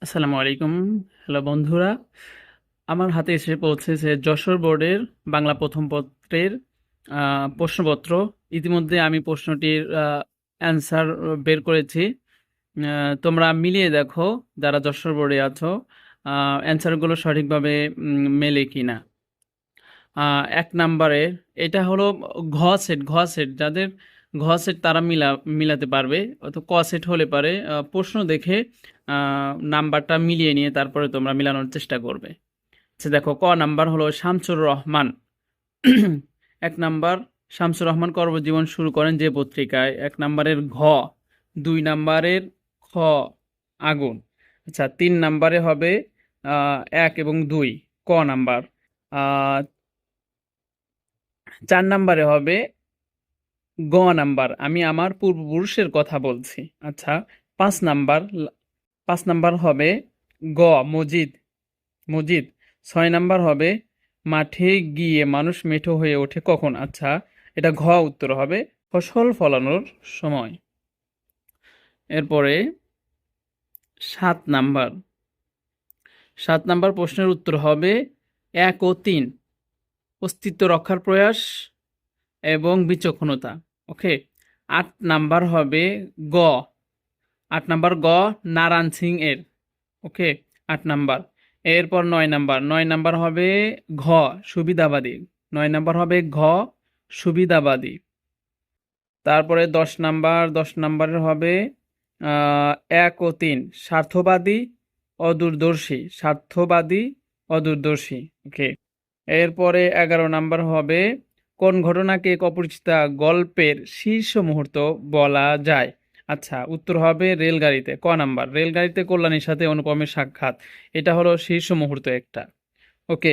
আসসালামু আলাইকুম। হ্যালো বন্ধুরা, আমার হাতে এসে পৌঁছেছে যশোর বোর্ডের বাংলা প্রথম পত্রের প্রশ্নপত্র। ইতিমধ্যে আমি প্রশ্নটির অ্যান্সার বের করেছি। তোমরা মিলিয়ে দেখো যারা যশোর বোর্ডে আছো, অ্যান্সারগুলো সঠিকভাবে মেলে কিনা। ১ নাম্বারে এটা হলো ঘ সেট যাদের সেট তারা মিলাতে পারবে। অথবা ক সেট হলে পারে প্রশ্ন দেখে নাম্বারটা মিলিয়ে নিয়ে তারপরে তোমরা মিলানোর চেষ্টা করবে। আচ্ছা দেখো, ক নাম্বার হলো শামসুর রহমান। ১ নাম্বার, শামসুর রহমান কর্মজীবন শুরু করেন যে পত্রিকায়? ১ নাম্বারের ঘ। ২ নাম্বারের খ, আগুন। আচ্ছা ৩ নাম্বারে হবে ১ এবং ২, ক নাম্বার। আ ৪ নাম্বারে হবে গ নাম্বার, আমি আমার পূর্বপুরুষের কথা বলছি। আচ্ছা ৫ নাম্বার, ৫ নাম্বার হবে গ, মজিদ। মজিদ। ৬ নাম্বার হবে মাঠে গিয়ে মানুষ মেঠো হয়ে ওঠে কখন? আচ্ছা এটা ঘ উত্তর হবে, ফসল ফলানোর সময়। এরপরে ৭ নাম্বার, ৭ নাম্বার প্রশ্নের উত্তর হবে ১ ও ৩, অস্তিত্ব রক্ষার প্রয়াস এবং বিচক্ষণতা। ওকে। ৮ নাম্বার হবে গ, ৮ নাম্বার গ, নারায়ণ সিং এর। ওকে, ৮ নাম্বার। এরপর ৯ নাম্বার, ৯ নাম্বার হবে ঘ, সুবিধাবাদী। ৯ নাম্বার হবে ঘ, সুবিধাবাদী। তারপরে ১০ নাম্বার, ১০ নাম্বারের হবে ১ ও ৩, স্বার্থবাদী, অদূরদর্শী। স্বার্থবাদী, অদূরদর্শী। ওকে। এরপরে ১১ নাম্বার হবে কোন ঘটনাকে এক অপরিচিতা গল্পের শীর্ষ মুহূর্ত বলা যায়? আচ্ছা উত্তর হবে রেলগাড়িতে, ক নাম্বার। রেলগাড়িতে কল্যাণীর সাথে অনুপমের সাক্ষাৎ, এটা হলো শীর্ষ মুহূর্ত একটা। ওকে।